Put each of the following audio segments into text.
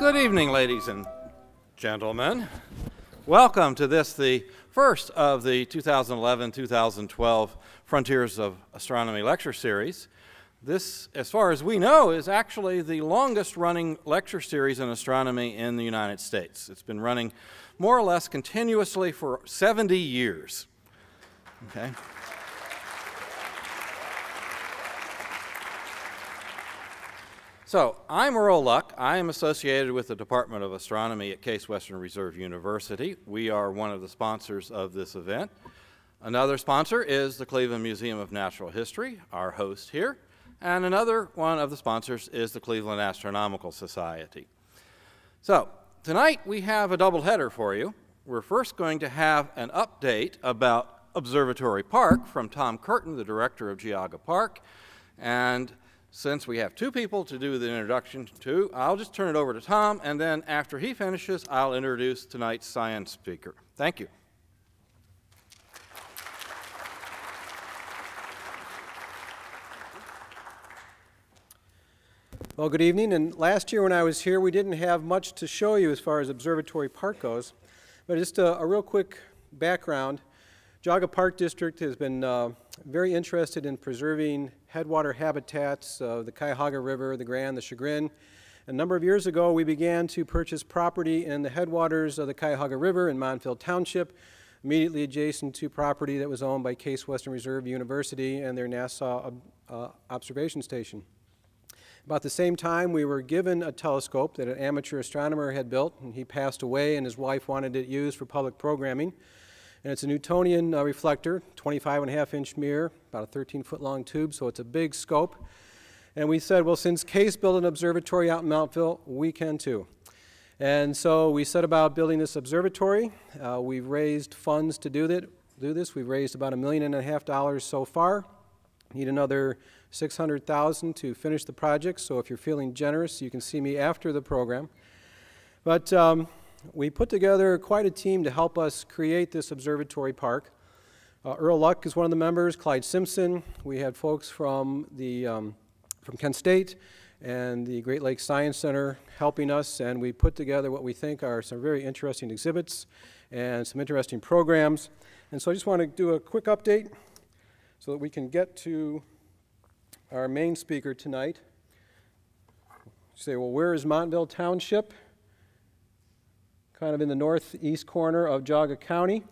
Good evening, ladies and gentlemen. Welcome to this, the first of the 2011-2012 Frontiers of Astronomy lecture series. This, as far as we know, is actually the longest running lecture series in astronomy in the United States. It's been running more or less continuously for 70 years. Okay. So, I'm Earl Luck. I am associated with the Department of Astronomy at Case Western Reserve University. We are one of the sponsors of this event. Another sponsor is the Cleveland Museum of Natural History, our host here. And another one of the sponsors is the Cleveland Astronomical Society. So, tonight we have a double header for you. We're first going to have an update about Observatory Park from Tom Curtin, the director of Geauga Park. And since we have two people to do the introduction to, I'll just turn it over to Tom, and then after he finishes, I'll introduce tonight's science speaker. Thank you. Well, good evening. And last year when I was here, we didn't have much to show you as far as Observatory Park goes. But just a real quick background. Geauga Park District has been very interested in preserving headwater habitats of the Cuyahoga River, the Grand, the Chagrin. A number of years ago, we began to purchase property in the headwaters of the Cuyahoga River in Montville Township, immediately adjacent to property that was owned by Case Western Reserve University and their NASA observation station. About the same time, we were given a telescope that an amateur astronomer had built, and he passed away, and his wife wanted it used for public programming. And it's a Newtonian reflector, 25.5-inch mirror, about a 13-foot long tube, so it's a big scope. And we said, well, since Case built an observatory out in Mountville, we can too. And so we set about building this observatory. We've raised funds to do this. We've raised about $1.5 million so far. Need another $600,000 to finish the project, so if you're feeling generous, you can see me after the program. But we put together quite a team to help us create this observatory park. Earl Luck is one of the members, Clyde Simpson. We had folks from Kent State and the Great Lakes Science Center helping us, and we put together what we think are some very interesting exhibits and some interesting programs. And so I just want to do a quick update so that we can get to our main speaker tonight. You say, well, where is Montville Township? Kind of in the northeast corner of Geauga County.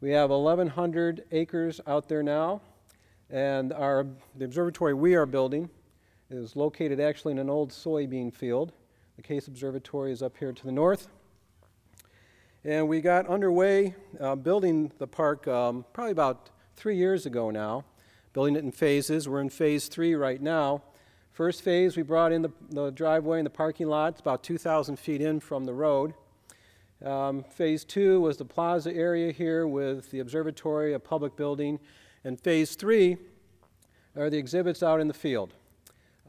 We have 1,100 acres out there now, and the observatory we are building is located actually in an old soybean field. The Case Observatory is up here to the north. And we got underway building the park probably about 3 years ago now, building it in phases. We're in phase 3 right now. First phase, we brought in the driveway and the parking lot. It's about 2,000 feet in from the road. Phase 2 was the plaza area here with the observatory, a public building. And phase 3 are the exhibits out in the field.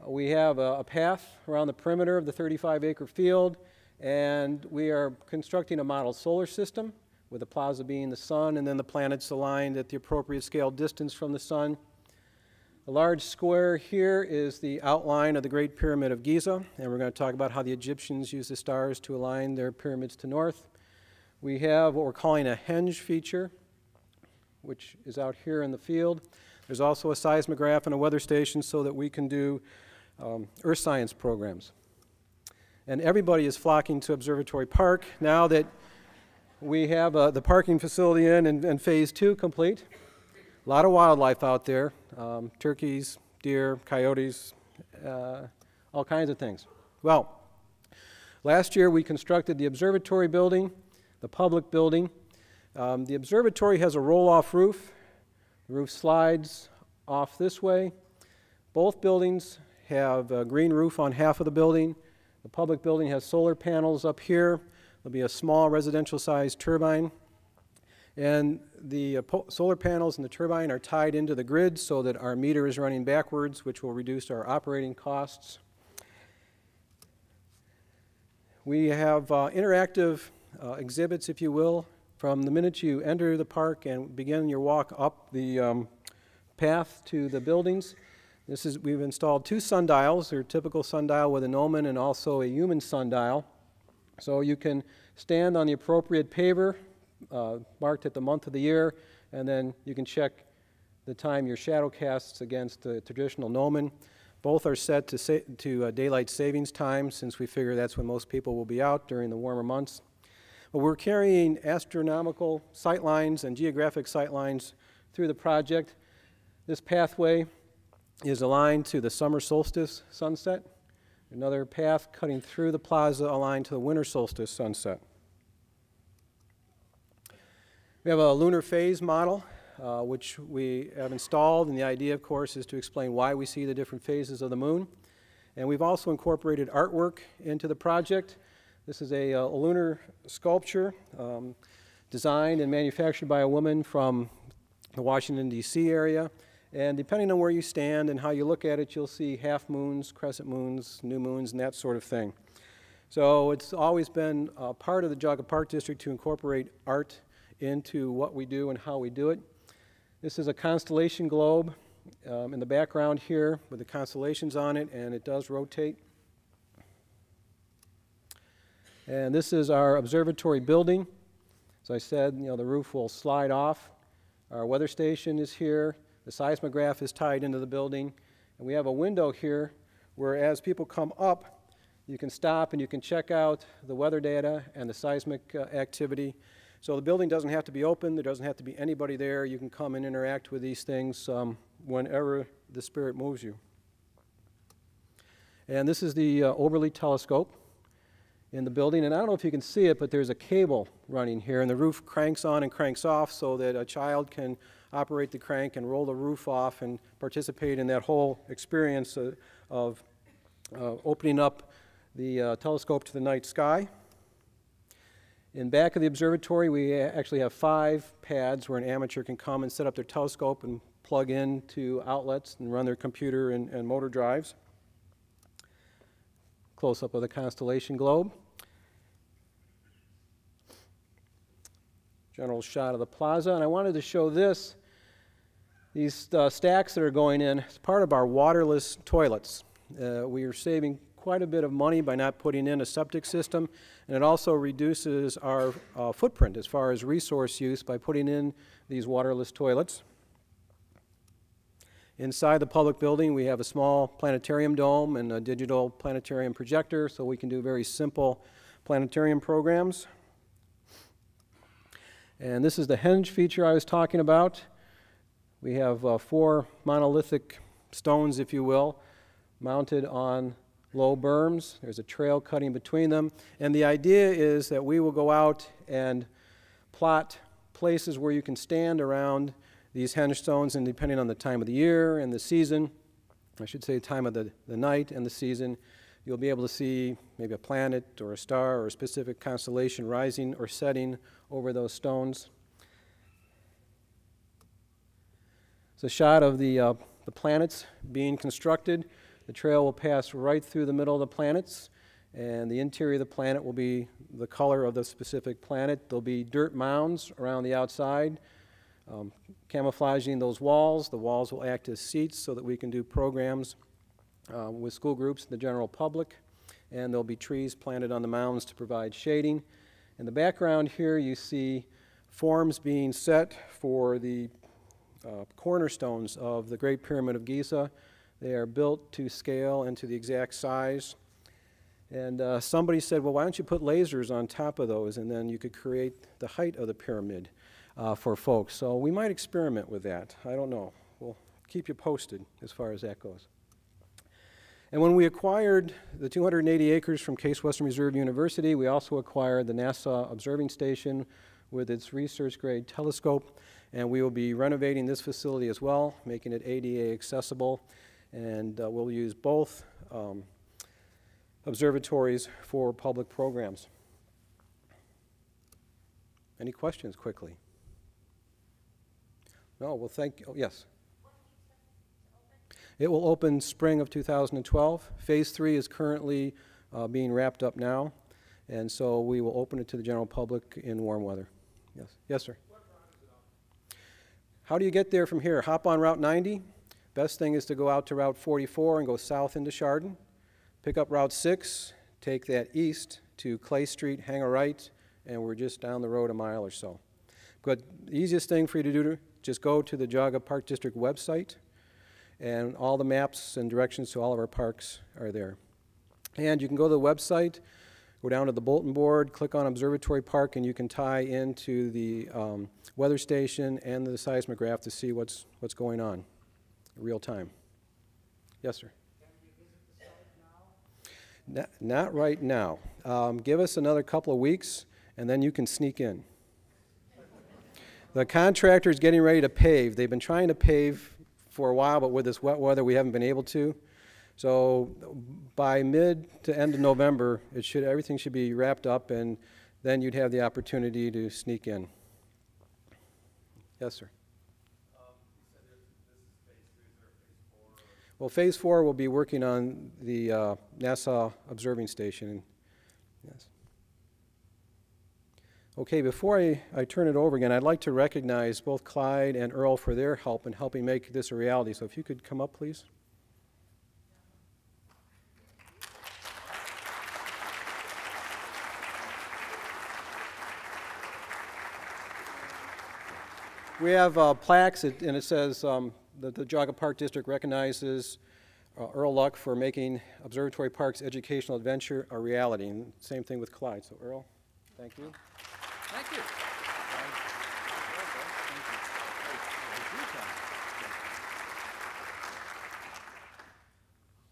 We have a path around the perimeter of the 35-acre field, and we are constructing a model solar system, with the plaza being the sun, and then the planets aligned at the appropriate scale distance from the sun. The large square here is the outline of the Great Pyramid of Giza, and we're going to talk about how the Egyptians used the stars to align their pyramids to north. We have what we're calling a henge feature, which is out here in the field. There's also a seismograph and a weather station so that we can do earth science programs. And everybody is flocking to Observatory Park now that we have the parking facility in and phase 2 complete. A lot of wildlife out there, turkeys, deer, coyotes, all kinds of things. Well, last year we constructed the observatory building, the public building. The observatory has a roll-off roof. The roof slides off this way. Both buildings have a green roof on half of the building. The public building has solar panels up here. There'll be a small residential-sized turbine. And the solar panels and the turbine are tied into the grid so that our meter is running backwards, which will reduce our operating costs. We have interactive exhibits, if you will, from the minute you enter the park and begin your walk up the path to the buildings. We've installed 2 sundials. They're a typical sundial with a gnomon and also a human sundial. So you can stand on the appropriate paver marked at the month of the year, and then you can check the time your shadow casts against the traditional gnomon. Both are set to daylight savings time, since we figure that's when most people will be out during the warmer months. But we're carrying astronomical sight lines and geographic sight lines through the project. This pathway is aligned to the summer solstice sunset. Another path cutting through the plaza aligned to the winter solstice sunset. We have a lunar phase model, which we have installed, and the idea, of course, is to explain why we see the different phases of the moon. And we've also incorporated artwork into the project. This is a lunar sculpture designed and manufactured by a woman from the Washington, D.C. area. And depending on where you stand and how you look at it, you'll see half moons, crescent moons, new moons, and that sort of thing. So it's always been part of the Geauga Park District to incorporate art into what we do and how we do it. This is a constellation globe in the background here with the constellations on it, and it does rotate. And this is our observatory building. As I said, the roof will slide off. Our weather station is here. The seismograph is tied into the building. And we have a window here where, as people come up, you can stop and you can check out the weather data and the seismic activity. So the building doesn't have to be open. There doesn't have to be anybody there. You can come and interact with these things whenever the spirit moves you. And this is the Oberle telescope in the building. And I don't know if you can see it, but there's a cable running here. And the roof cranks on and cranks off so that a child can operate the crank and roll the roof off and participate in that whole experience of opening up the telescope to the night sky. In back of the observatory, we actually have 5 pads where an amateur can come and set up their telescope and plug into outlets and run their computer and motor drives. Close-up of the constellation globe. General shot of the plaza. And I wanted to show this. These stacks that are going in as part of our waterless toilets. We are saving quite a bit of money by not putting in a septic system, and it also reduces our footprint as far as resource use by putting in these waterless toilets. Inside the public building, we have a small planetarium dome and a digital planetarium projector, so we can do very simple planetarium programs. And this is the henge feature I was talking about. We have 4 monolithic stones, if you will, mounted on low berms. There's a trail cutting between them. And the idea is that we will go out and plot places where you can stand around these henge stones, and depending on the time of the year and the season, I should say time of the night and the season, you'll be able to see maybe a planet or a star or a specific constellation rising or setting over those stones. It's a shot of the planets being constructed. The trail will pass right through the middle of the planets, and the interior of the planet will be the color of the specific planet. There'll be dirt mounds around the outside, camouflaging those walls. The walls will act as seats so that we can do programs with school groups and the general public. And there'll be trees planted on the mounds to provide shading. In the background here, you see forms being set for the cornerstones of the Great Pyramid of Giza. They are built to scale and to the exact size. And somebody said, well, why don't you put lasers on top of those, and then you could create the height of the pyramid for folks. So we might experiment with that. I don't know. We'll keep you posted as far as that goes. And when we acquired the 280 acres from Case Western Reserve University, we also acquired the NASA observing station with its research-grade telescope. And we will be renovating this facility as well, making it ADA accessible. And we'll use both observatories for public programs. Any questions quickly? No, well, thank you. Oh, yes. It will open spring of 2012. Phase 3 is currently being wrapped up now, and so we will open it to the general public in warm weather. Yes, yes, sir. How do you get there from here? Hop on Route 90. Best thing is to go out to Route 44 and go south into Chardon. Pick up Route 6, take that east, to Clay Street, hang a right, and we're just down the road a mile or so. But the easiest thing for you to do, just go to the Geauga Park District website, and all the maps and directions to all of our parks are there. And you can go to the website, go down to the bulletin board, click on Observatory Park, and you can tie into the weather station and the seismograph to see what's going on in real time. Yes, sir? Can you visit the site now? Not right now. Give us another couple of weeks, and then you can sneak in. The contractor is getting ready to pave. They've been trying to pave for a while, but with this wet weather, we haven't been able to. So by mid to end of November, everything should be wrapped up, and then you'd have the opportunity to sneak in. Yes, sir. You said this is phase 3, is there phase 4? Well, phase 4 will be working on the Nassau Observing Station. Yes. Okay, before I turn it over again, I'd like to recognize both Clyde and Earl for their help in helping make this a reality. So if you could come up, please. We have plaques, and it says that the Geauga Park District recognizes Earl Luck for making Observatory Park's educational adventure a reality. And same thing with Clyde. So Earl, thank you. Thank you.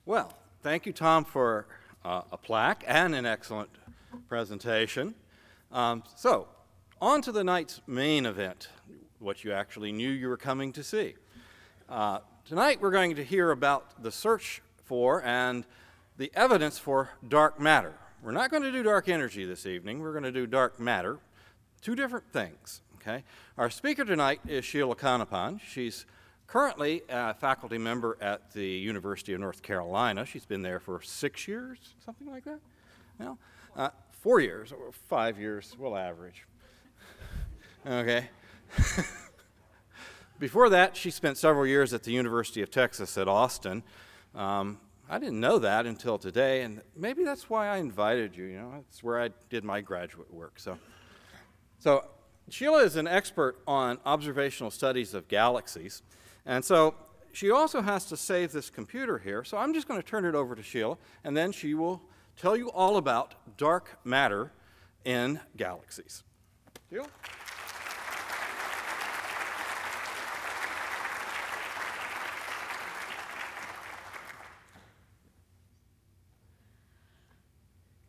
Well, thank you, Tom, for a plaque and an excellent presentation. So, on to the night's main event, what you actually knew you were coming to see. Tonight we're going to hear about the search for and the evidence for dark matter. We're not going to do dark energy this evening. We're going to do dark matter, two different things. Okay? Our speaker tonight is Sheila Canapan. She's currently a faculty member at the University of North Carolina. She's been there for 6 years, something like that. Well, 4 years, or 5 years, we'll average. Okay. Before that, she spent several years at the University of Texas at Austin. I didn't know that until today, and maybe that's why I invited you. You know, that's where I did my graduate work. So Sheila is an expert on observational studies of galaxies, and so she also has to save this computer here. So I'm just going to turn it over to Sheila, and then she will tell you all about dark matter in galaxies. Sheila?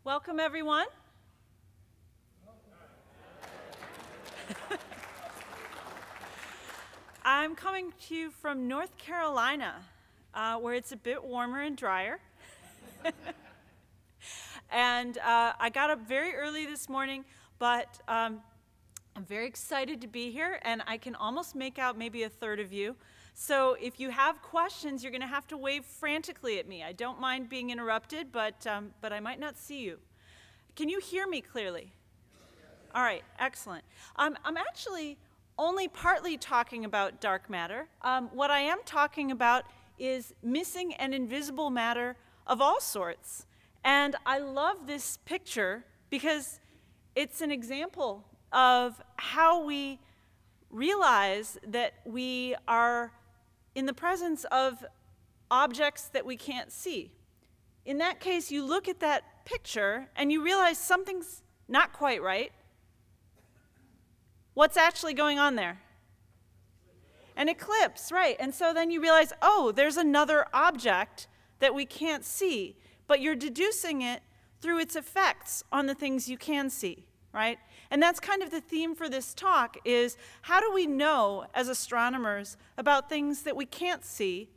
Welcome, everyone. I'm coming to you from North Carolina, where it's a bit warmer and drier. And I got up very early this morning, but I'm very excited to be here, and I can almost make out maybe a third of you. So if you have questions, you're going to have to wave frantically at me. I don't mind being interrupted, but I might not see you. Can you hear me clearly? All right, excellent. I'm actually only partly talking about dark matter. What I am talking about is missing and invisible matter of all sorts. And I love this picture because it's an example of how we realize that we are in the presence of objects that we can't see. In that case, you look at that picture and you realize something's not quite right. What's actually going on there? An eclipse, right. And so then you realize, oh, there's another object that we can't see, but you're deducing it through its effects on the things you can see, right? And that's kind of the theme for this talk is how do we know as astronomers about things that we can't see